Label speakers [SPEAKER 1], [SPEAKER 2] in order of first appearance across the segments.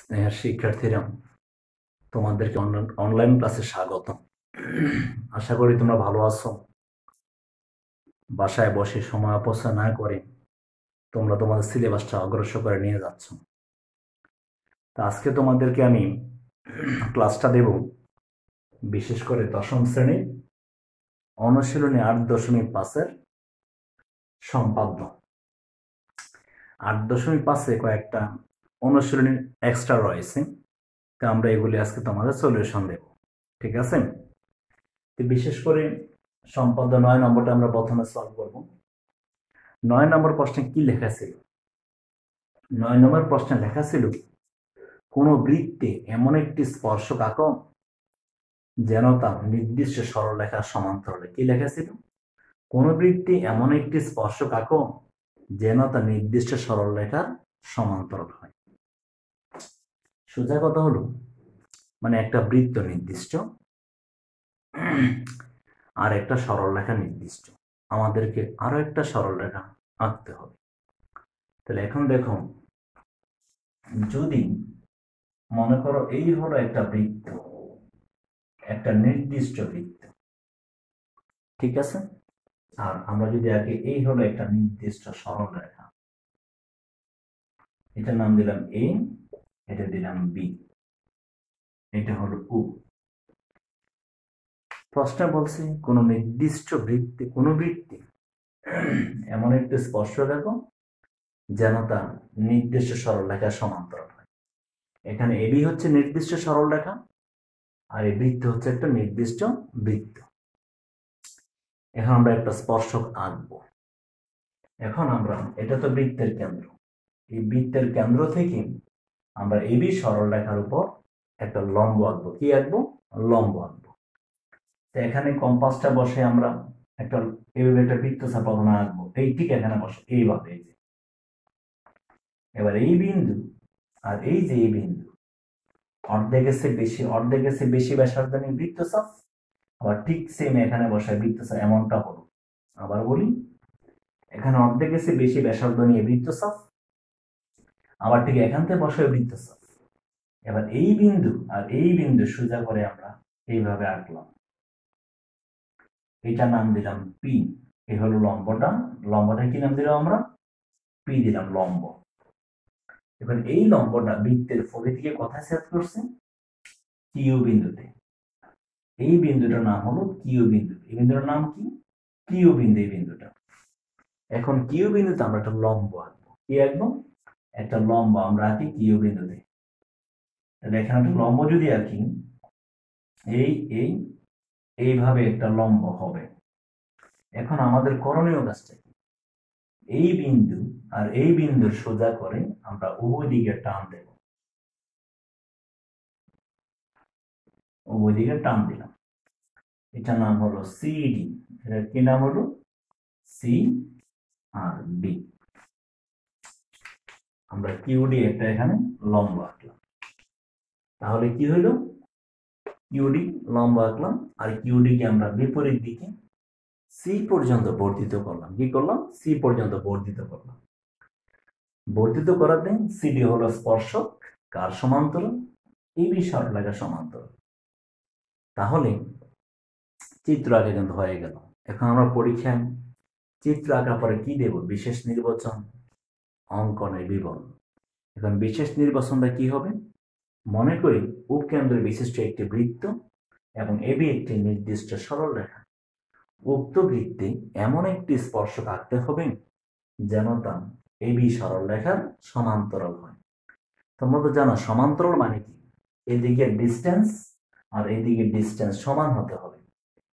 [SPEAKER 1] স্নেহের শিক্ষার্থীরা, তোমাদেরকে অনলাইন ক্লাসে স্বাগত। আশা করি তোমরা ভালো আছো। বাসায় বসে সময় অপচয় না করে তোমরা তোমাদের সিলেবাসটা অগ্রসর করে নিয়ে যাচ্ছ। তা আজকে তোমাদেরকে আমি ক্লাসটা দেব বিশেষ করে দশম শ্রেণীর অনুশীলনী 8.5-এর সম্পাদ্য। 8.5-এ কয়েকটা অনুশীলনী এক্সট্রা রয়েছে, তা আমরা এগুলি আজকে তোমাদের সলিউশন দেব। ঠিক আছে? বিশেষ করে সম্পাদ্য 9 নম্বরটা আমরা প্রথমে সলভ করব। 9 নম্বর প্রশ্নে কি লেখা ছিল? 9 নম্বর প্রশ্নে লেখা ছিল, কোন বৃত্তে এমন একটি স্পর্শক আঁকো যেন তা নির্দিষ্ট সরলরেখার সমান্তরালে। কি লেখা ছিল? কোন বৃত্তে এমন একটি স্পর্শক আঁকো যেন তা নির্দিষ্ট সরলরেখার সমান্তরাল হয়। সোজা কথা হলো, মানে একটা বৃত্ত নির্দিষ্ট আর একটা সরলরেখা নির্দিষ্ট, আমাদেরকে আরো একটা সরলরেখা আঁকতে হবে। তাহলে এখন দেখো, যদি মনে করো এই হলো একটা বৃত্ত, একটা নির্দিষ্ট বৃত্ত, ঠিক আছে? আর আমরা যদি আগে এই হলো একটা নির্দিষ্ট সরলরেখা, এটার নাম দিলাম এ, এটা দিলাম বি, এটা হলো ও। প্রশ্ন বলছে কোন নির্দিষ্ট বৃত্তে, কোন বৃত্তে এমন একটি স্পর্শ দেখো যেন তা নির্দিষ্ট সরলরেখার সমান্তরাল হয়। এখানে এবি হচ্ছে নির্দিষ্ট সরলরেখা, আর এই বৃত্ত হচ্ছে একটা নির্দিষ্ট বৃত্ত। এখন আমরা একটা স্পর্শক আঁকবো। এখন আমরা, এটা তো বৃত্তের কেন্দ্র, এই বৃত্তের কেন্দ্র থেকে আমরা এবি সরলরেখার উপর একটা লম্ব আঁকবো। কি আঁকবো? লম্ব আঁকবো। তো এখানে কম্পাসটা বসে আমরা একটা এইভাবে একটা বৃত্তচাপ প্রথমে আঁকবো, এই ঠিক এখানে বসে এইভাবে। এই যে এবার এই বিন্দু আর এই যে এই বিন্দু অর্ধেকের চেয়ে বেশি ব্যাসার্ধ নিয়ে বৃত্তচাপ, আবার ঠিক সেম এখানে বসায় বৃত্তচাপ। এমনটা হলো, আবার বলি, এখানে অর্ধেকের চেয়ে বেশি ব্যাসার্ধ নিয়ে বৃত্তচাপ, আবার ঠিক এখান থেকে বসায় বৃত্তচাপ। এবার এই বিন্দু আর এই বিন্দু সোজা করে আমরা এইভাবে আঁকলাম, এটার নাম দিলাম পি। এই হলো লম্বটা, লম্বটা কি নাম দিলাম আমরা? পি দিলাম, লম্ব। এবার এই লম্বটা বৃত্তের পরিধিকে কোথায় ছেদ করছে? কিউ বিন্দুতে। এই বিন্দুটার নাম হলো কিউ বিন্দু। এই বিন্দুটার নাম কি? কিউ বিন্দু। এই বিন্দুটা, এখন কিউ বিন্দুতে আমরা একটা লম্ব আঁকবো। কি আঁকবো? একটা লম্ব আমরা আঁকি কিউ বিন্দুতে। তাহলে এখানে একটা লম্ব যদি আঁকি, এই এই এইভাবে একটা লম্ব হবে। এখন আমাদের করণীয় কাজটা কি? এই বিন্দু আর এই বিন্দুর সোজা করে আমরা উভয় দিকে টান দেব, উভয় দিকে টান দিলাম। এটার নাম হলো সিডি। এটার কি নাম হলো? সি আর ডি। আমরা কিউডি একটা এখানে লম্ব আঁকলাম। তাহলে কি হইলো? কিউডি লম্ব আঁকলাম, আর কিউডি কে আমরা বিপরীত দিকে সি পর্যন্ত বর্ধিত করলাম। কি করলাম? সি পর্যন্ত বর্ধিত করলাম। বর্ধিত করাতে সিডি হলো স্পর্শক, কার সমান্তরাল? এবি সরলরেখার সমান্তরাল। তাহলে চিত্র আঁকা কিন্তু হয়ে গেল। এখন আমরা পরীক্ষায় চিত্র আঁকার পরে কি দেব? বিশেষ নির্বাচন, অঙ্কনের বিবরণ। এখন বিশেষ নির্বাচনটা কি হবে? মনে করি উপকেন্দ্র বিশিষ্ট একটি বৃত্ত এবং এবি একটি নির্দিষ্ট সরলরেখা। উক্ত বৃত্তে এমন একটি স্পর্শক আঁকতে হবে যেন তা এবি সরলরেখার সমান্তরাল হয়। তোমরা তো জানো সমান্তরাল মানে কি? এদিকে ডিস্টেন্স আর এদিকে ডিস্টেন্স সমান হতে হবে।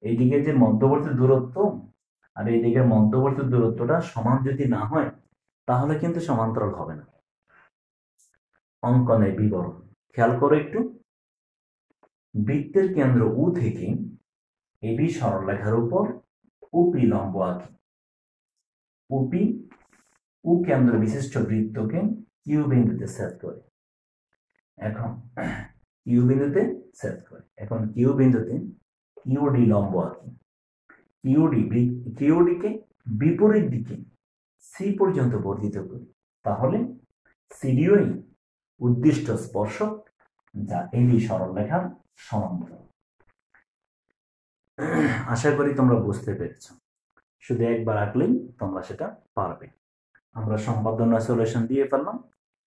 [SPEAKER 1] এইদিকে যে মধ্যবর্তী দূরত্ব আর এইদিকে মধ্যবর্তী দূরত্বটা সমান যদি না হয়, তাহলে কিন্তু সমান্তরাল হবে না। অঙ্কনের বিবরণ খেয়াল করো একটু। বৃত্তের কেন্দ্র উ থেকে এবি সরলরেখার উপর উপি লম্ব আঁকি। উপি উ কেন্দ্র বিশিষ্ট বৃত্তকে কিউ বিন্দুতে ছেদ করে। এখন কিউ বিন্দুতে ছেদ করে। এখন কিউ বিন্দুতে কিউডি লম্ব আঁকি। কিউডিকে বিপরীত দিকে সি পর্যন্ত বর্ধিত করি। তাহলে সিডিওই উদ্দিষ্ট স্পর্শক যা এবি সরলরেখার সমান্তরাল। আশা করি তোমরা বুঝতে পেরেছ। শুধু একবার আঁকলেই তোমরা সেটা পারবে। আমরা সম্পাদ্য 9 সলিউশন দিয়ে ফেললাম।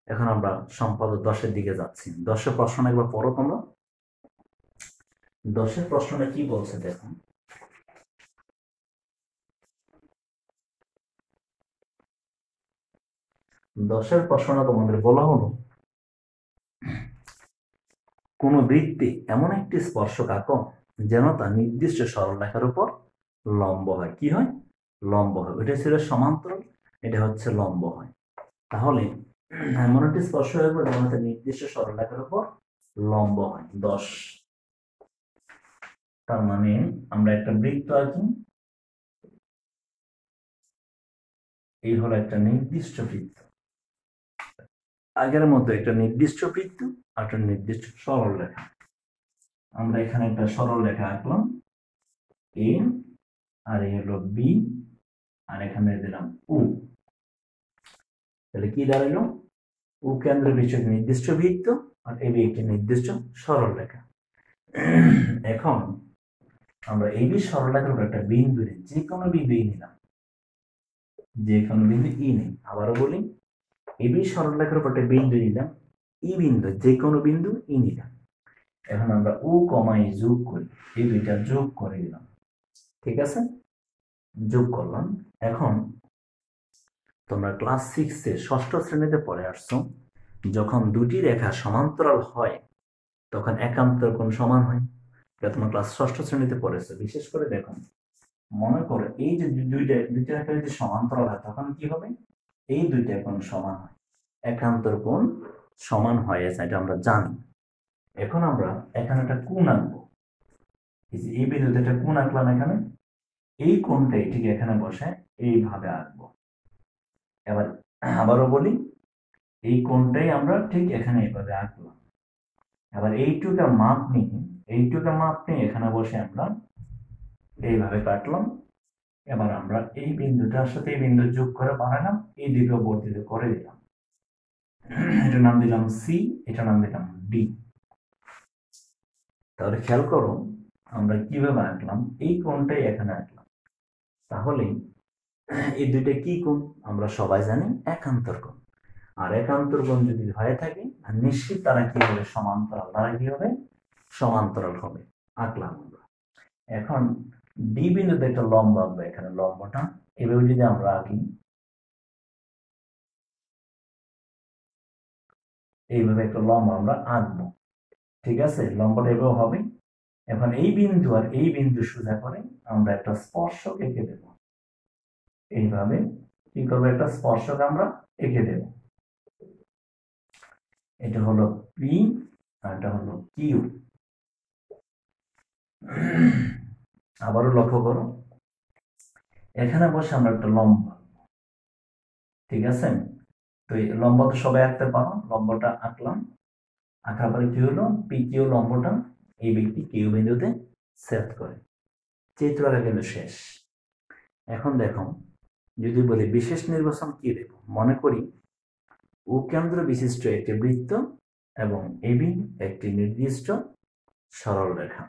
[SPEAKER 1] এখন আমরা সম্পাদ্য 10-এর দিকে যাচ্ছি। 10-এর প্রশ্ন একবার পড়ো তোমরা। 10-এর প্রশ্নটা কি বলছে দেখো। দশের প্রশ্নটা তোমাদের বলা হলো, কোন বৃত্তে এমন একটি স্পর্শক আঁকো যেন তা নির্দিষ্ট সরলরেখার উপর লম্ব হয়। কি হয়? লম্ব হয়। এটা ছিল সমান্তরাল, এটা হচ্ছে লম্ব হয়। তাহলে এমন একটি স্পর্শক আঁকো যেন তা নির্দিষ্ট সরলরেখার উপর লম্ব হয়। 10, তার মানে আমরা একটা বৃত্ত আঁকি। এই হলো একটা নির্দিষ্ট বৃত্ত, আগের মতো একটা নির্দিষ্ট বৃত্ত আর একটা নির্দিষ্ট সরলরেখা। আমরা এখানে একটা সরলরেখা আঁকলাম এ, আর এই হলো বি, আর এখানে দিলাম ও। তাহলে কি দাঁড়ালো? ও কেন্দ্র বিশেষ নির্দিষ্ট বৃত্ত আর এবি একটি নির্দিষ্ট সরলরেখা। এখন আমরা এবি সরলরেখার উপর একটা বিন্দু নিই, যে কোনো বিন্দু নিলাম, যে কোনো বিন্দু ই নেই। আবারও বলি, এবি সরলরেখার উপর একটা বিন্দু নিলাম, ই বিন্দু, যে কোনো বিন্দু ই নিলাম। এখন আমরা ও কমাই যোগ করি, এই দুইটা যোগ করে দিলাম। ঠিক আছে, যোগ করলাম। এখন তোমরা ক্লাস 6-এ 6ষ্ঠ শ্রেণীতে পড়ে আসছো, যখন দুটি রেখা সমান্তরাল হয় তখন একান্তর কোণ সমান হয়। এটা তোমরা ক্লাস 6ষ্ঠ শ্রেণীতে পড়েছো। বিশেষ করে দেখো, মনে করো এই যে দুইটা রেখা যদি সমান্তরাল হয় তখন কি হবে? এই দুইটা কোণ সমান হয়, একান্তর কোণ সমান হয়, এটা আমরা জানি। এখন আমরা এখানে একটা কোণ আঁকবো। এই বিন্দুতে একটা কোণ আঁকলাম এখানে, এই কোণটাই ঠিক এখানে বসে এইভাবে আঁকবো। এবার আবারও বলি, এই কোণটাই আমরা ঠিক এখানে এইভাবে আঁকলাম। এবার এইটুকার মাপ নিয়ে এখানে বসে আমরা এইভাবে কাটলাম। এবার আমরা এই বিন্দুটার সাথে এই বিন্দু যোগ করে বানালাম, এই দিকে বর্ধিত করে দিলাম। এটার নাম দিলাম সি, এটার নাম দিলাম ডি। তাহলে খেয়াল করো আমরা কিভাবে আঁকলাম, এই কোণটাই এখানে আঁকলাম। তাহলে এই দুইটা কি কোণ? আমরা সবাই জানি একান্তর কোণ। আর একান্তর কোণ যদি হয়ে থাকে নিশ্চিত তারা কি হবে? সমান্তরাল। তারা কি হবে? সমান্তরাল হবে। আঁকলাম আমরা। এখন ডি বিন্দুতে একটা লম্ব আঁকবো, এখানে লম্বটা এভাবে যদি আমরা আঁকি, এইভাবে একটা লম্ব আমরা আঁকবো। ঠিক আছে, লম্বটা এভাবে হবে। এখন এই বিন্দু আর এই বিন্দু সোজা করে আমরা একটা স্পর্শক এঁকে দেব। এইভাবে কি করবো? একটা স্পর্শক আমরা এঁকে দেব। এটা হলো পি আর এটা হলো কিউ। আবারও লক্ষ্য করো, এখানে বসে আমরা একটা লম্ব, ঠিক আছে? তো এই লম্ব তো সবাই আঁকতে পারো, লম্বটা আঁকলাম। আঁকার পরে কি হলো? পি কিউ লম্বটা এই ব্যক্তি কিউ বিন্দুতে ছেদ করে। চিত্র আঁকা কিন্তু শেষ। এখন দেখো, যদি বলি বিশেষ নির্বাচন কি দেব, মনে করি ও কেন্দ্র বিশিষ্ট একটি বৃত্ত এবং এবি একটি নির্দিষ্ট সরল রেখা।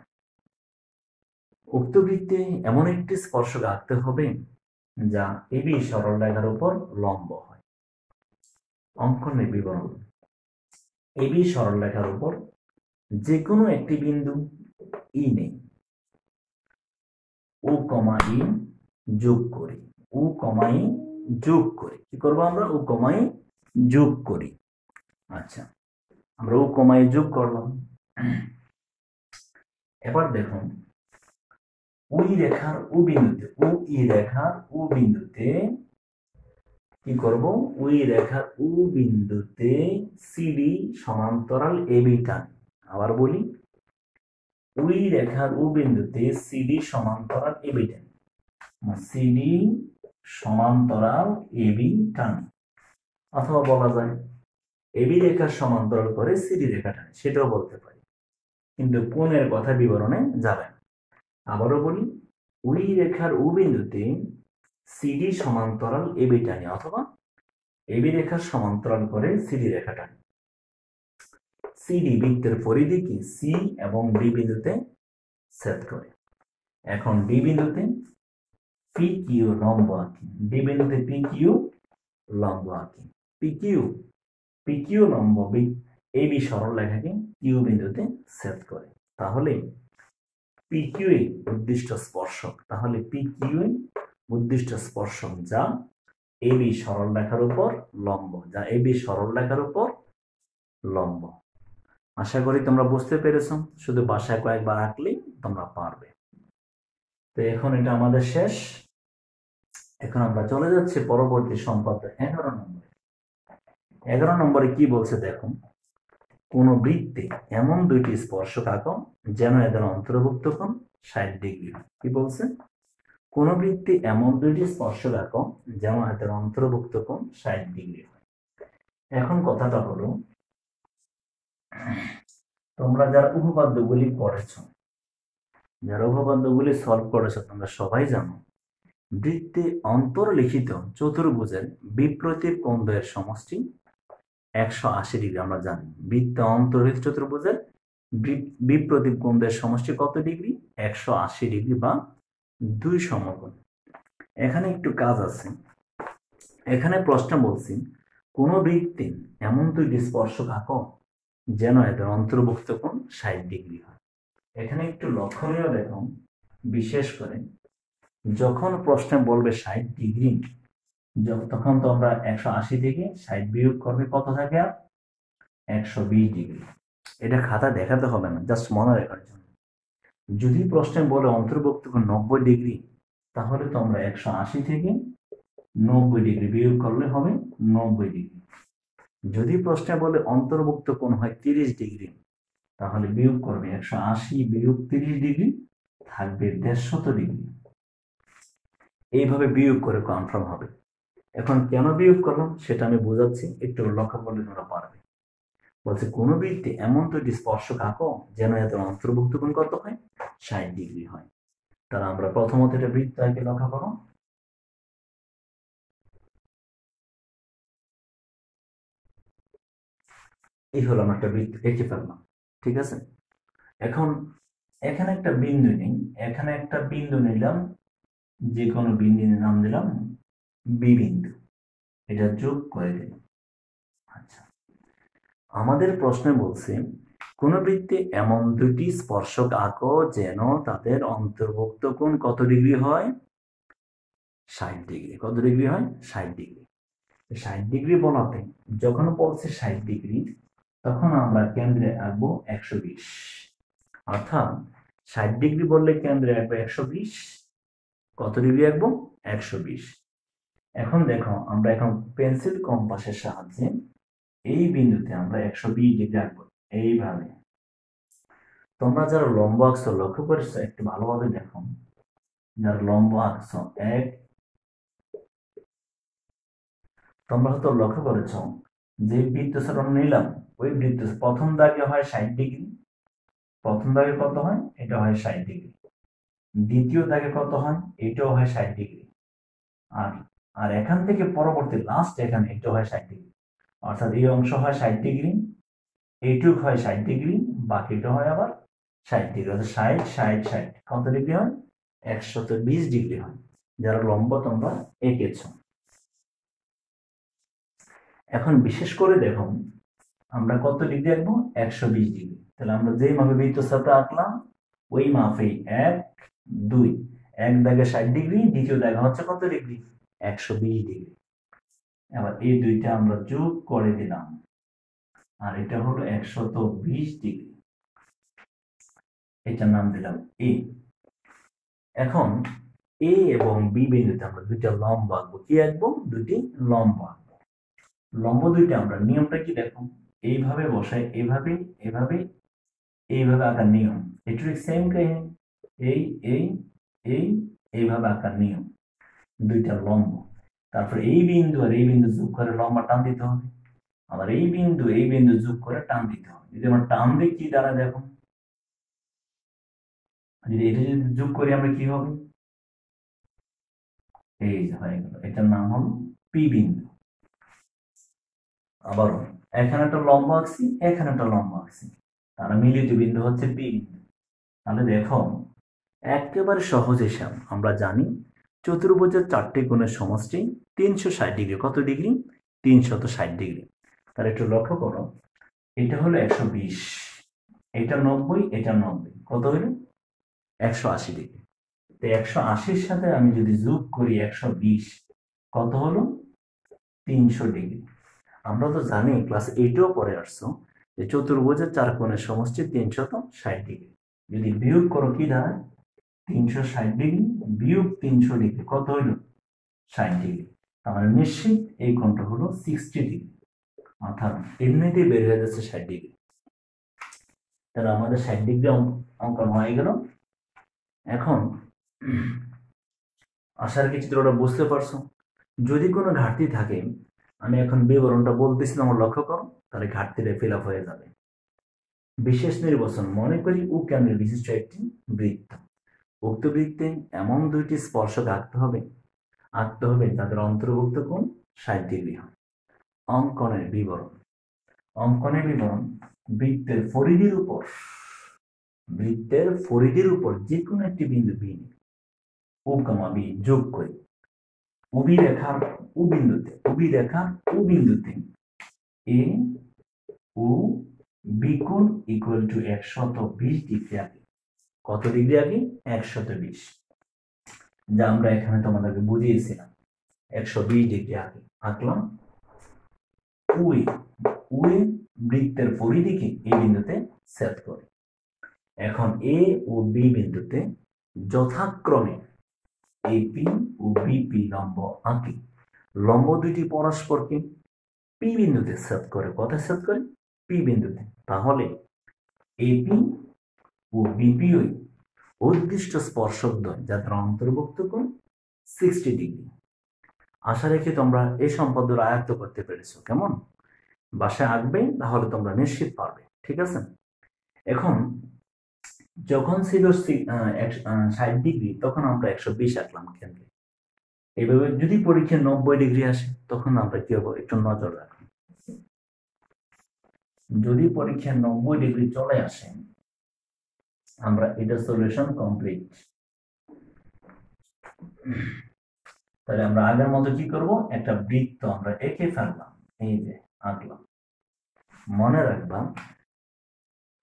[SPEAKER 1] উক্ত বৃত্তে এমন একটি স্পর্শক আঁকতে হবে যা এবি সরল রেখার উপর লম্ব হয়। অঙ্কনের বিবরণ: এবি সরল রেখার উপর যে কোনো একটি বিন্দু ই নেই, ও কমা ই যোগ করি, ও কমা ই যোগ করি। কি করবো আমরা? ও কমা ই যোগ করি। আচ্ছা, আমরা ও কমা ই যোগ করলাম। এবার দেখুন, ওই রেখার ও বিন্দুতে, ও ই রেখার ও বিন্দুতে কি করব? ওই রেখার ও বিন্দুতে সিডি সমান্তরাল এবি টান। আবার বলি, ওই রেখার ও বিন্দুতে সিডি সমান্তরাল এবি টান, সিডি সমান্তরাল এবি টান। অথবা বলা যায় এবি রেখার সমান্তরাল করে সিডি রেখা টানে, সেটাও বলতে পারি, কিন্তু কোণের কথা বিবরণে যাবে না। আবারও বলি, ওই রেখার ও বিন্দুতে সিডি সমান্তরাল এবি টানি, অথবা এবি রেখার সমান্তরাল করে সিডি রেখা টানি। সিডি বৃত্তের পরিধি কি সি এবং ডি বিন্দুতে ছেদ করে। এখন ডি বিন্দুতে পি কিউ লম্ব আঁকি, ডি বিন্দুতে পি কিউ লম্ব আঁকি। পি কিউ লম্ব এ বি সরল রেখাকে কিউ বিন্দুতে ছেদ করে। তাহলে পি কিউ উদ্দিষ্ট স্পর্শক, তাহলে পি কিউ উদ্দিষ্ট স্পর্শক যা এ বি সরল রেখার উপর লম্ব, যা এ বি সরল রেখার উপর লম্ব। আশা করি তোমরা বুঝতে পেরেছো, শুধু বাসায় কয়েকবার আঁকলেই তোমরা পারবে। তো এখন এটা আমাদের শেষ। এখন আমরা চলে যাচ্ছি পরবর্তী সম্পাদ্য 11 নম্বরে। 11 নম্বরে কি বলছে দেখো, কোন বৃত্তে এমন দুইটি স্পর্শক আঁকো যেন এদের অন্তর্ভুক্ত কোণ 60 ডিগ্রি হয়। কি বলছে? কোন বৃত্তে এমন দুইটি স্পর্শক আঁকো যেন এদের অন্তর্ভুক্ত কোণ 60 ডিগ্রি হয়। এখন কথাটা হলো, তোমরা যারা উপপাদ্যগুলি পড়েছ, যারা উপপাদ্যগুলি সলভ করেছ, তোমরা সবাই জানো বৃত্তে অন্তর্লিখিত চতুর্ভুজের বিপ্রতীপ কোণদ্বয়ের সমষ্টি 180 ডিগ্রি। আমরা জানি বৃত্তে অন্তর্লিখিত চতুর্ভুজের বিপ্রতীপ কোণদ্বয়ের সমষ্টি কত ডিগ্রি? 180 ডিগ্রি বা 2 সমকোণ। এখানে একটু কাজ আছে। এখানে প্রশ্ন বলছি, কোন বৃত্তে এমন দুইটি স্পর্শক আঁকো যেন এদের অন্তর্ভুক্ত কোণ 60 ডিগ্রি হয়। এখানে একটু লক্ষণীয় দেখো, বিশেষ করে যখন প্রশ্নে বলবে 60 ডিগ্রি, তখন তো আমরা 180 থেকে 60 বিয়োগ করবে, কত থাকে? আর 120 ডিগ্রি। এটা খাতা দেখাতে হবে না, জাস্ট মনে রাখার জন্য। যদি প্রশ্নে বলে অন্তর্ভুক্ত কোণ 90 ডিগ্রি, তাহলে তো আমরা 180 থেকে 90 ডিগ্রি বিয়োগ করলে হবে 90 ডিগ্রি। যদি প্রশ্নে বলে অন্তর্ভুক্ত কোণ হয় 30 ডিগ্রি, তাহলে বিয়োগ করবে 180 বিয়োগ 30 ডিগ্রি, থাকবে 150 ডিগ্রি। এইভাবে বিয়োগ করে কনফার্ম হবে। এখন কেন বিয়োগ করলাম সেটা আমি বোঝাচ্ছি, একটু লক্ষ্য করলে তোমরা পারবে। বলছে কোন বৃত্তে এমন দুইটি স্পর্শক আঁকো যেন এদের অন্তর্ভুক্ত কোণ কত হয়? 60 ডিগ্রি হয়। তাহলে আমরা প্রথমত এটা বৃত্ত আঁকে, লক্ষ্য করো। এই হলো আমরা একটা বৃত্ত এঁকে ফেললাম, ঠিক আছে। এখন এখানে একটা বিন্দু নেই, এখানে একটা বিন্দু নিলাম, যে কোনো বিন্দুর নাম দিলাম বি বিন্দু, এটা যোগ করে দিলাম। আচ্ছা, আমাদের প্রশ্নে বলছে কোন বৃত্তে এমন দুটি স্পর্শক আঁকো যেন তাদের অন্তর্ভুক্ত কোণ কত ডিগ্রি হয়? 60 ডিগ্রি। কত ডিগ্রি হয়? 60 ডিগ্রি। 60 ডিগ্রি বলাতে যখন পড়ছে 60 ডিগ্রি, তখন আমরা কেন্দ্রে আঁকবো 120। অর্থাৎ 60 ডিগ্রি বললে কেন্দ্রে আঁকবো 120। কত ডিগ্রি আঁকবো? 120। এখন দেখো, আমরা এখন পেন্সিল কম্পাসের সাহায্যে এই বিন্দুতে আমরা 120 ডিগ্রি আঁকবো এইভাবে। তোমরা যারা লম্ব আঁকছো লক্ষ্য করেছো, একটু ভালোভাবে দেখো। যারা লম্ব আঁকছো, তোমরা হয়তো লক্ষ্য করেছো যে বৃত্তচারণ নিলাম, ওই বৃত্ত প্রথম দাগে হয় 60 ডিগ্রি। প্রথম দাগে কত হয়? এটা হয় 60 ডিগ্রি। দ্বিতীয় দাগে কত হয়? এটাও হয় 60 ডিগ্রি। আর এখান থেকে পরবর্তী লাস্ট এখানে এটা হয় 60 ডিগ্রি। অর্থাৎ এই অংশ হয় 60 ডিগ্রি, এইটুক হয় 60 ডিগ্রি, বাকিটা হয় আবার 60 ডিগ্রি। অর্থাৎ 60 60 60 কত ডিগ্রি হয়? 120 ডিগ্রি হয়। যারা লম্ব তোমরা এঁকেছো। এখন বিশেষ করে দেখো, আমরা কত ডিগ্রি আঁকবো? 120 ডিগ্রি। তাহলে আমরা যেই মাপে বৃত্তচাপটা আঁকলাম, ওই মাপেই 1 2 এক দাগে 60 ডিগ্রি, দ্বিতীয় দাগে হচ্ছে কত ডিগ্রি? 120 ডিগ্রি। এবার এই দুইটা আমরা যোগ করে দিলাম, আর এটা হলো 120 ডিগ্রি। এটার নাম দিলাম এ। এখন এ এবং বি বিন্দুতে আমরা দুইটা লম্ব আঁকবো। কি আঁকবো? দুইটি লম্ব আঁকবো। লম্ব দুইটা আমরা নিয়মটা কি দেখো, এইভাবে বসাই, এভাবে এভাবে এইভাবে আঁকার নিয়ম। এটা সেম কাহিনী, এই এই এই এইভাবে আঁকার নিয়ম। দুইটা লম্ব, তারপর এই বিন্দু আর এই বিন্দু যোগ করে লম্বা টান দিতে হবে। আবার এই বিন্দু যোগ করে টান দিতে হবে। যদি আমরা টান দিই কি দাঁড়ায় দেখো, যদি এটা যদি যোগ করি আমরা কি হবে? এই যে হয়ে গেল, এটার নাম হলো পি বিন্দু। আবারও এখানে একটা লম্ব আঁকছি, এখানে একটা লম্ব আঁকছি, তারা মিলিত বিন্দু হচ্ছে পি বিন্দু। তাহলে দেখো একেবারে সহজ হিসাব, আমরা জানি চতুর্ভুজের 4টি কোণের সমষ্টি 360 ডিগ্রি। কত ডিগ্রি? 360 ডিগ্রি। তাহলে একটু লক্ষ্য করো, এটা হলো 120, এটা 90, এটা 90, কত হলো? 180 ডিগ্রি। তো 180-র সাথে আমি যদি যোগ করি 120, কত হলো? 300 ডিগ্রি। আমরা তো জানি ক্লাস 8এও পড়ে আসছো যে চতুর্ভুজের 4 কোণের সমষ্টি 360 ডিগ্রি। যদি বিয়োগ করো কি দাঁড়ায়? 360 ডিগ্রি বিয়োগ 300 ডিগ্রি, কত হলো? 60 ডিগ্রি। তাহলে নিশ্চিত এই কোণটা হলো 60 ডিগ্রি, অর্থাৎ এমনিতেই বের হয়ে যাচ্ছে 60 ডিগ্রি। তাহলে আমাদের 60 ডিগ্রি অঙ্কন হয়ে গেল। এখন আশা রাখি চিত্রটা বুঝতে পারছো। যদি কোনো ঘাটতি থাকে, আমি এখন বিবরণটা বলতেছি, আমার লক্ষ্য করো, তাহলে ঘাটতিটা ফিল আপ হয়ে যাবে। বিশেষ নির্বাচন, মনে করি ও কেন্দ্রে বিশিষ্ট একটি বৃত্ত। উক্ত বৃত্তে এমন 2টি স্পর্শক আঁকতে হবে যাদের অন্তর্ভুক্ত কোণ 60 ডিগ্রি হয়। অঙ্কনের বিবরণ, বৃত্তের পরিধির উপর যে কোনো একটি বিন্দু বি ও কমা বি যোগ করি। উবি রেখার ও বিন্দুতে এ ও বি কোণ ইকুয়াল টু 120 ডিগ্রি আগে। কত ডিগ্রি আগে? 120, যা আমরা এখানে তোমাদেরকে বুঝিয়েছিলাম। 120 ডিগ্রি আগে আঁকলাম। ওই বৃত্তের পরিধিকে এই বিন্দুতে সেট করে। এখন এ ও বি বিন্দুতে যথাক্রমে এপি ও বিপি লম্ব আঁকি। লম্ব দুইটি পরস্পরকে পি বিন্দুতে সেট করে। কোথায় সেট করে? পি বিন্দুতে। তাহলে এপি ও বিপি ওই উদ্দিষ্ট স্পর্শকদ্বয় যাদের অন্তর্ভুক্ত কোণ 60 ডিগ্রি। আশা রেখে তোমরা এই সম্পদের আয়ত্ত করতে পেরেছো। কেমন? বাসায় আঁকবে, তাহলে তোমরা নিশ্চিত পারবে। ঠিক আছে? এখন যখন ছিল 60 ডিগ্রি, তখন আমরা 120 আঁকলাম কেন্দ্রে। এইভাবে যদি পরীক্ষায় 90 ডিগ্রি আসে, তখন আমরা কি হবো? একটু নজর রাখবো। যদি পরীক্ষায় 90 ডিগ্রি চলে আসে, আমরা এটা সলিউশন কমপ্লিট। তাহলে আমরা আগের মতো কি করব? একটা বৃত্ত আমরা এঁকে ফেললাম, এই যে আঁকলাম। মনে রাখবা,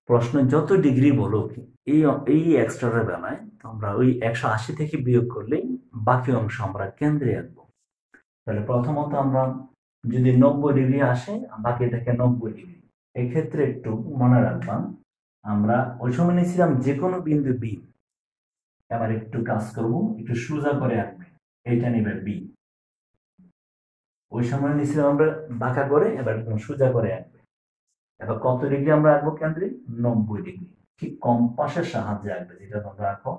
[SPEAKER 1] প্রশ্ন যত ডিগ্রি বলো এই এক্সট্রার বেলায় তোমরা ওই 180 থেকে বিয়োগ করলেই বাকি অংশ আমরা কেন্দ্রে আঁকবো। তাহলে প্রথমত আমরা যদি 90 ডিগ্রি আসে, বাকি থেকে 90 ডিগ্রি। এক্ষেত্রে একটু মনে রাখবা, আমরা ওই সময় নিয়েছিলাম যে কোনো বিন্দু বি। এবার একটু কাজ করব, একটু সোজা করে আঁকবে। এইটা নিবে বি। ওই সময় নিয়েছিলাম আমরা বাঁকা করে, এবার সোজা করে আঁকবে। এবার কত ডিগ্রি আমরা আঁকবো কেন্দ্রে? 90 ডিগ্রি। ঠিক কম্পাসের সাহায্যে আঁকবে, যেটা তোমরা আঁকো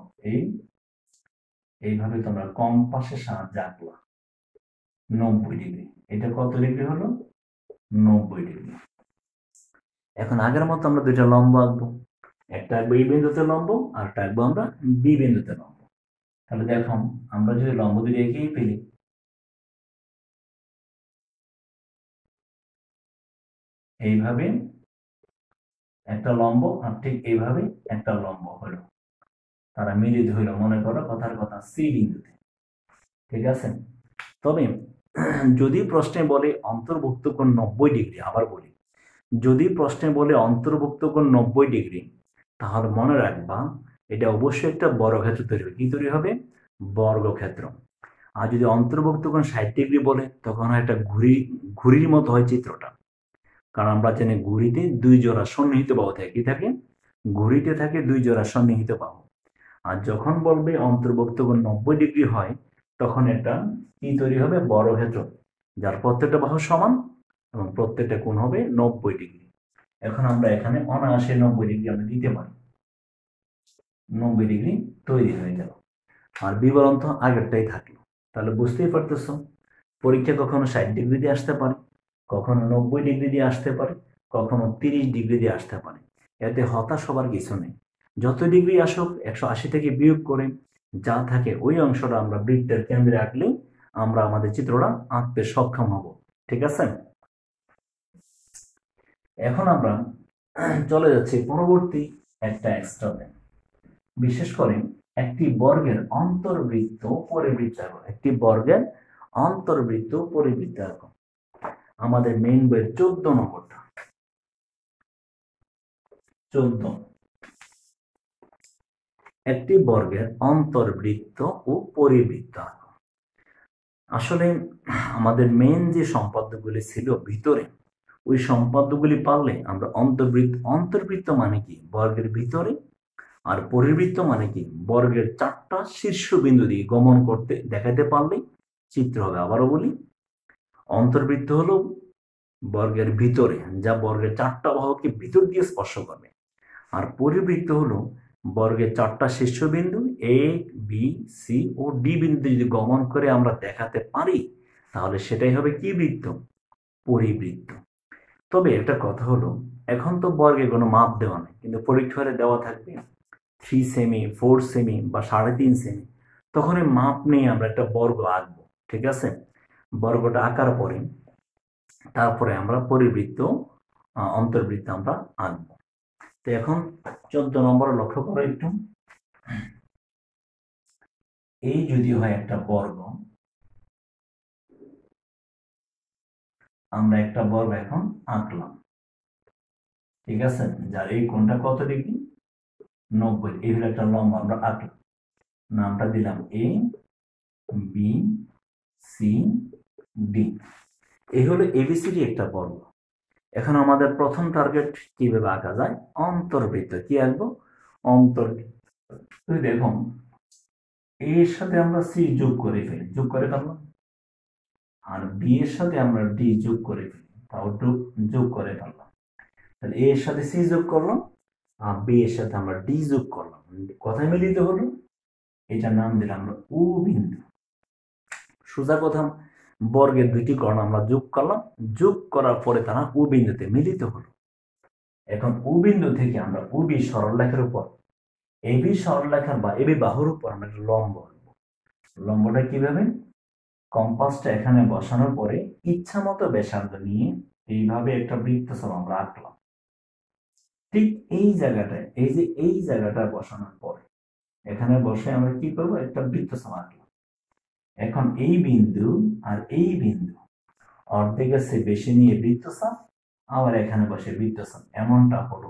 [SPEAKER 1] এইভাবে তোমরা কম্পাসের সাহায্যে আঁকলা 90 ডিগ্রি। এটা কত ডিগ্রি হলো? 90 ডিগ্রি। এখন আগের মতো আমরা দুইটা লম্ব আঁকবো। একটা আঁকবো এই বিন্দুতে লম্ব, আর একটা আঁকবো আমরা বি বিন্দুতে লম্ব। তাহলে দেখো, আমরা যদি লম্ব দুটো এঁকেই ফেলি, এইভাবে একটা লম্ব, আর ঠিক এইভাবে একটা লম্ব হলো, তারা মিলিত হইল, মনে করো কথার কথা সি বিন্দুতে। ঠিক আছে? তবে যদি প্রশ্নে বলে অন্তর্ভুক্ত কোণ 90 ডিগ্রি, আবার বলি, যদি প্রশ্নে বলে অন্তর্ভুক্ত কোণ 90 ডিগ্রি, তাহলে মনে রাখবা এটা অবশ্যই একটা বর্গক্ষেত্র তৈরি হবে। কি তৈরি হবে? বর্গক্ষেত্র। আর যদি অন্তর্ভুক্ত কোণ 60 ডিগ্রি বলে, তখন একটা ঘুড়ির মতো হয় চিত্রটা। কারণ আমরা জানি ঘুড়িতে 2 জোড়া সন্নিহিত বাহু থাকে। কি থাকে? ঘুড়িতে থাকে 2 জোড়া সন্নিহিত বাহু। আর যখন বলবে অন্তর্ভুক্ত কোণ 90 ডিগ্রি হয়, তখন এটা কি তৈরি হবে? বর্গক্ষেত্র, যার প্রত্যেকটা বাহু সমান এবং প্রত্যেকটা কোণ হবে 90 ডিগ্রি। এখন আমরা এখানে অনায়াসে 90 ডিগ্রি আমরা দিতে পারি। 90 ডিগ্রি তৈরি হয়ে গেল। আর বিবরণ তো আগেরটাই থাকলো। তাহলে বুঝতেই পারতেছো, পরীক্ষা কখনো 60 ডিগ্রি দিয়ে আসতে পারে, কখনো 90 ডিগ্রি দিয়ে আসতে পারে, কখনো 30 ডিগ্রি দিয়ে আসতে পারে। এতে হতাশ হবার কিছু নেই। যত ডিগ্রি আসুক, 180 থেকে বিয়োগ করে যা থাকে ওই অংশটা আমরা বৃত্তের কেন্দ্রে আঁকলে আমরা আমাদের চিত্রটা আঁকতে সক্ষম হব। ঠিক আছে? এখন আমরা চলে যাচ্ছি পরবর্তী একটা স্টেপে। বিশেষ করে একটি বর্গের অন্তর্বৃত্ত পরিবৃত্ত আঁকো। একটি বর্গের অন্তর্বৃত্ত পরিবৃত্ত আঁকো। আমাদের মেইন বইয়ের 14 নম্বরটা। 14 একটি বর্গের অন্তর্বৃত্ত ও পরিবৃত্ত আঁকো। আসলে আমাদের মেইন যে সম্পাদ্যগুলি ছিল ভিতরে, ওই সম্পাদ্যগুলি পারলে আমরা অন্তর্বৃত্ত মানে কি বর্গের ভিতরে, আর পরিবৃত্ত মানে কি বর্গের 4টা শীর্ষবিন্দু দিয়ে গমন করতে দেখাতে পারলেই চিত্র হবে। আবারও বলি, অন্তর্বৃত্ত হলো বর্গের ভিতরে, যা বর্গের 4টা বাহুকে ভিতর দিয়ে স্পর্শ করবে। আর পরিবৃত্ত হলো বর্গের 4টা শীর্ষবিন্দু এ, বি, সি ও ডি বিন্দু যদি গমন করে আমরা দেখাতে পারি, তাহলে সেটাই হবে কি বৃত্ত? পরিবৃত্ত। তবে একটা কথা হলো, এখন তো বর্গে কোনো মাপ দেওয়া নেই, কিন্তু পরীক্ষা হলে দেওয়া থাকবে 3 সেমি, 4 সেমি বা 3.5 সেমি। তখন এই মাপ নিয়ে আমরা একটা বর্গ আঁকবো, ঠিক আছে? বর্গটা আঁকার পরে তারপরে আমরা পরিবৃত্ত অন্তর্বৃত্ত আমরা আঁকবো। তো এখন 14 নম্বরে লক্ষ্য করো একটু। এই যদি হয় একটা বর্গ, আমরা একটা বর্গ এখন আঁকলাম, ঠিক আছে? যার এই কোণটা কত ডিগ্রি? 90। এই হলো একটা লম্ব আমরা আঁকলাম, নামটা দিলাম এ, বি, সি, ডি। এই হলো এবিসিডি একটা বর্গ। এখন আমাদের প্রথম টার্গেট কিভাবে আঁকা যায়? অন্তর্বৃত্ত। কি আঁকবো? অন্তর্বৃত্ত। তুই দেখো, এর সাথে আমরা সি যোগ করে ফেলি, যোগ করে ফেললাম। আর বি এর সাথে আমরা ডি যোগ করে ফেলি, তাও যোগ করে ফেললাম। তাহলে এর সাথে সি যোগ করলাম, আর বি এর সাথে আমরা ডি যোগ করলাম, কথায় মিলিত হলো। এটার নাম দিলাম আমরা ও বিন্দু। সোজা কথা, বর্গের দুইটি কর্ণ আমরা যোগ করলাম, যোগ করার পরে তারা ও বিন্দুতে মিলিত হলো। এখন ও বিন্দু থেকে আমরা ও বি সরলরেখার উপর, এবি সরলরেখার বা এবি বাহুর উপর আমরা একটা লম্ব আঁকবো। লম্বটা কিভাবে? কম্পাসটা এখানে বসানোর পরে ইচ্ছা মতো ব্যাসার্ধ নিয়ে এইভাবে একটা বৃত্তচাপ আমরা আঁকলাম। ঠিক এই জায়গাটায়, এই যে এই জায়গাটা বসানোর পরে এখানে বসে আমরা কি করবো? একটা বৃত্তচাপ আঁকলাম। এখন এই বিন্দু আর এই বিন্দু অর্ধেকের চেয়ে বেশি নিয়ে বৃত্তচাপ, আবার এখানে বসে বৃত্তচাপ, এমনটা হলো।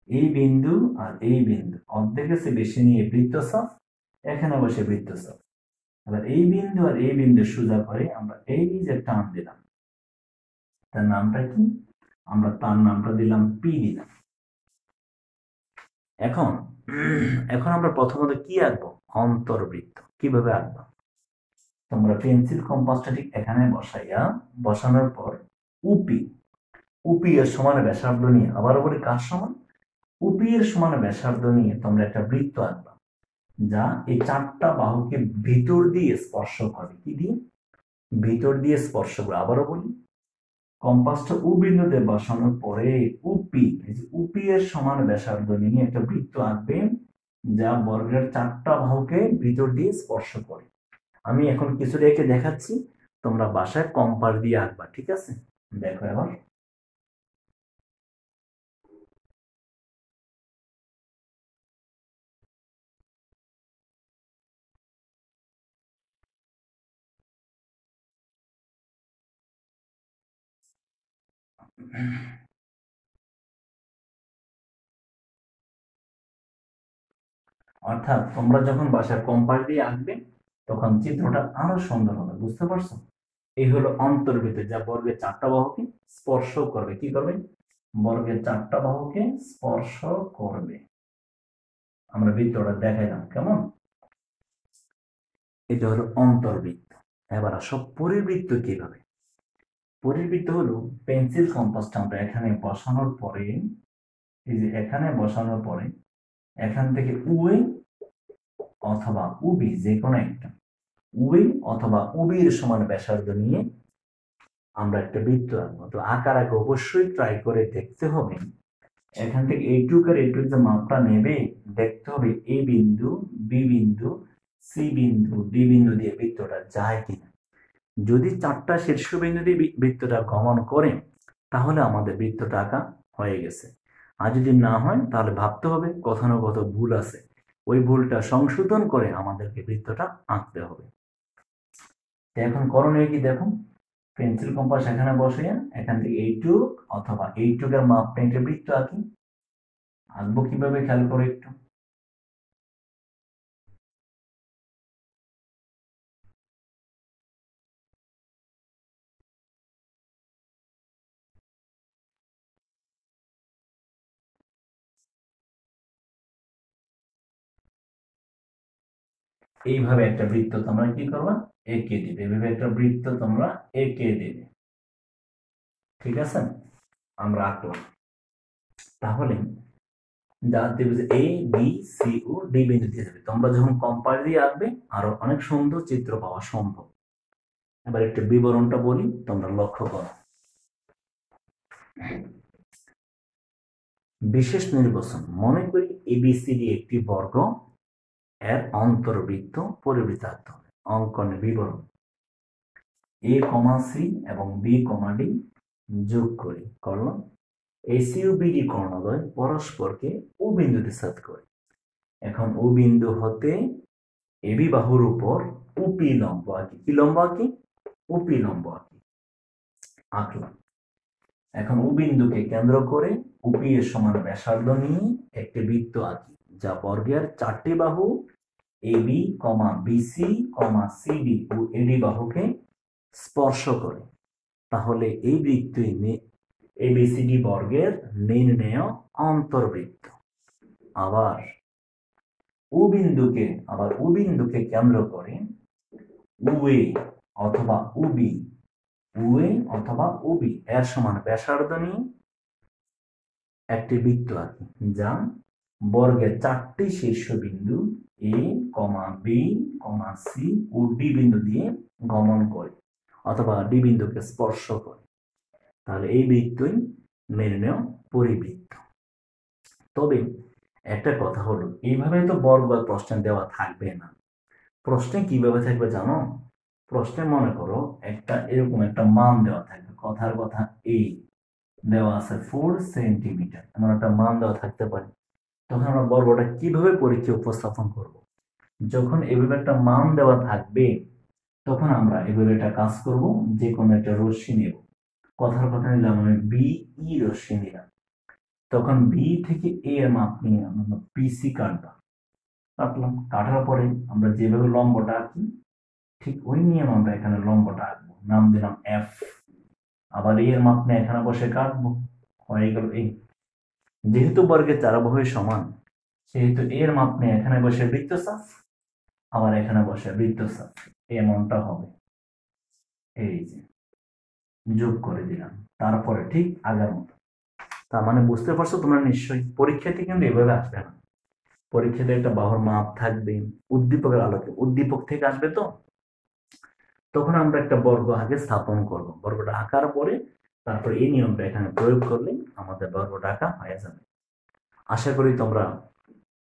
[SPEAKER 1] এই বিন্দু আর এই বিন্দু অর্ধেকের চেয়ে বেশি নিয়ে বৃত্তচাপ, এখানে বসে বৃত্তচাপ। এবার এই বিন্দু আর এই বিন্দু সোজা করে আমরা এই যে টান দিলাম, তার নামটা কি? আমরা তার নামটা দিলাম পি দিলাম। এখন এখন আমরা প্রথমত কি আঁকবো? অন্তর্বৃত্ত। কিভাবে আঁকবো? তোমরা পেন্সিল কম্পাসটা ঠিক এখানে বসাইয়া, বসানোর পর উপি, উপি এর সমান ব্যাসার্ধ নিয়ে, আবার বলি কার সমান? উপি এর সমান ব্যাসার্ধ নিয়ে তোমরা একটা বৃত্ত আঁকবা, যা এই 4টা বাহুকে ভিতর দিয়ে স্পর্শ করে। কি দিয়ে? ভিতর দিয়ে স্পর্শ করে। আবারও বলি, কম্পাসটা ও বিন্দুতে বসানোর পরে উপি, উপি এর সমান ব্যাসার্ধ নিয়ে একটা বৃত্ত আঁকবে, যা বর্গের 4টা বাহুকে ভিতর দিয়ে স্পর্শ করে। আমি এখন কিছু রেখে দেখাচ্ছি, তোমরা বাসায় কম্পাস দিয়ে আঁকবা, ঠিক আছে? দেখো এবার। অর্থাৎ তোমরা যখন বাসায় কম্পাস দিয়ে আঁকবে, তখন চিত্রটা আরো সুন্দর হবে। বুঝতে পারছো? এই হলো অন্তর্বৃত্ত, যা বর্গের 4টা বাহুকে স্পর্শ করবে। কি করবে? বর্গের 4টা বাহুকে স্পর্শ করবে। আমরা বৃত্তটা দেখাইলাম, কেমন? এটা হলো অন্তর্বৃত্ত। এবার আসো পরিবৃত্ত কিভাবে? পরিবৃত্ত হলো পেন্সিল কম্পাসটা আমরা এখানে বসানোর পরে, এই যে এখানে বসানোর পরে এখান থেকে উই অথবা উবি, যে কোনো একটা উই অথবা উবির সমান ব্যাসার্ধ নিয়ে আমরা একটা বৃত্ত আঁকবো। তো আঁকার আগে অবশ্যই ট্রাই করে দেখতে হবে, এখান থেকে এইটুক আর এইটুক যে মাপটা নেবে, দেখতে হবে এ বিন্দু, বি বিন্দু, সি বিন্দু, ডি বিন্দু দিয়ে বৃত্তটা যায় কিনা। যদি 4টা শীর্ষবিন্দু দিয়ে বৃত্তটা গমন করে, তাহলে আমাদের বৃত্তটা আঁকা হয়ে গেছে। আর যদি না হয় তাহলে ভাবতে হবে কোথাও না কোথাও ভুল আছে, ওই ভুলটা সংশোধন করে আমাদেরকে বৃত্তটা আঁকতে হবে। এখন করণীয় কি দেখো, পেন্সিল কম্পাস এখানে বসে এখান থেকে এইটুক অথবা এইটুকের মাপ পেন্টে বৃত্ত আঁকি। আঁকবো কিভাবে খেয়াল করে একটু। এইভাবে একটা বৃত্ত তোমরা কি করবা, এঁকে দিবে। এইভাবে একটা বৃত্ত তোমরা এঁকে দেবে, ঠিক আছে? আমরা আঁকলাম। তাহলে যা দেবে যে A B C O D বিন্দু দিয়ে দেবে। তোমরা যখন কম্পাস দিয়ে আঁকবে আরো অনেক সুন্দর চিত্র পাওয়া সম্ভব। এবার একটু বিবরণটা বলি, তোমরা লক্ষ্য করো। বিশেষ নির্বাচন, মনে করি এবিসিডি একটি বর্গ, এর অন্তর্বৃত্ত পরিবৃত্ত আঁকতে হবে। অঙ্কনের বিবরণ, এ কমা সি এবং বি কমা ডি যোগ করি, করলাম। এসি ও বিডি কর্ণদ্বয় পরস্পরকে ও বিন্দুতে ছেদ করে। এখন ও বিন্দু হতে এবি বাহুর উপর উপি লম্ব আঁকি। কি লম্ব আঁকি? উপি লম্ব আঁকি, আঁকলাম। এখন ও বিন্দুকে কেন্দ্র করে উপি এর সমান ব্যাসার্ধ নিয়ে একটি বৃত্ত আঁকি, যা বর্গের 4টি বাহু এবি কমা বিসি কমা সিডি ও এডি বাহুকে স্পর্শ করে। তাহলে এই বৃত্তই এবিসিডি বর্গের নির্ণেয় অন্তর্বৃত্ত। আবার ও বিন্দুকে কেন্দ্র করে উএ অথবা উবি এর সমান ব্যাসার্ধ নিয়ে একটি বৃত্ত আঁকি, যা বর্গের 4টি শীর্ষবিন্দু এ কমা বি কমা সি ও ডি বিন্দু দিয়ে গমন করে অথবা ডি বিন্দুকে স্পর্শ করে। তাহলে এই বৃত্তই নির্ণেয় পরিবৃত্ত। তবে একটা কথা হলো, এইভাবে তো বর্গ প্রশ্নে দেওয়া থাকবে না। প্রশ্নে কিভাবে থাকবে জানো? প্রশ্নে মনে করো একটা এরকম একটা মান দেওয়া থাকবে, কথার কথা এই দেওয়া আছে 4 সেন্টিমিটার, এমন একটা মান দেওয়া থাকতে পারে। তখন আমরা বর্গটা কিভাবে পরীক্ষায় উপস্থাপন করব? যখন এভাবে একটা মান দেওয়া থাকবে তখন আমরা এভাবে একটা কাজ করব, যে কোনো একটা রশ্মি নেব। কথার কথা নিলাম আমি বি ই রশ্মি নিলাম, তখন বি থেকে এ এর মাপ নিয়ে আমরা পিসি কাটলাম। কাটার পরে আমরা যেভাবে লম্বটা আঁকি ঠিক ওই নিয়ম আমরা এখানে লম্বটা আঁকবো, নাম দিলাম এফ। আবার এর মাপ নিয়ে এখানে বসে কাটবো, হয়ে গেল এই। যেহেতু বর্গের 4 বাহুই সমান সেহেতু এর মাপ নিয়ে এখানে বসে বৃত্তচাপ, আবার এখানে বসে বৃত্তচাপ, এমনটা হবে। এই যে যোগ করে দিলাম, তারপরে ঠিক আগের মতো। তার মানে বুঝতে পারছো তোমরা নিশ্চয়ই? পরীক্ষাতে কিন্তু এভাবে আসবে না। পরীক্ষাতে একটা বাহুর মাপ থাকবে, উদ্দীপকের আলোকে, উদ্দীপক থেকে আসবে তো, তখন আমরা একটা বর্গ আগে স্থাপন করব। বর্গটা আঁকার পরে তারপর এই নিয়মটা এখানে প্রয়োগ করলে আমাদের বর্গটা আঁকা হয়ে যাবে। আশা করি তোমরা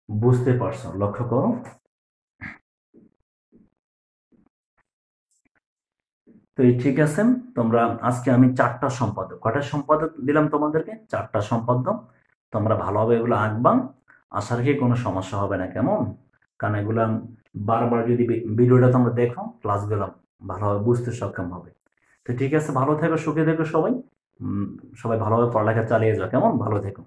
[SPEAKER 1] বুঝতে পারছো। লক্ষ্য করো, তো এই ঠিক আছে। তোমরা আজকে আমি 4টা সম্পাদক, কটা সম্পাদক দিলাম তোমাদেরকে? 4টা সম্পাদক। তোমরা ভালোভাবে এগুলো আঁকবা, আশা রাখি কোনো সমস্যা হবে না, কেমন? কারণ এগুলা বারবার যদি ভিডিওটা তোমরা দেখো ক্লাসগুলো ভালোভাবে বুঝতে সক্ষম হবে। তো ঠিক আছে, ভালো থেকো, সুখে থেকো সবাই। সবাই ভালোভাবে পড়ালেখা চালিয়ে যাও, কেমন? ভালো থেকো।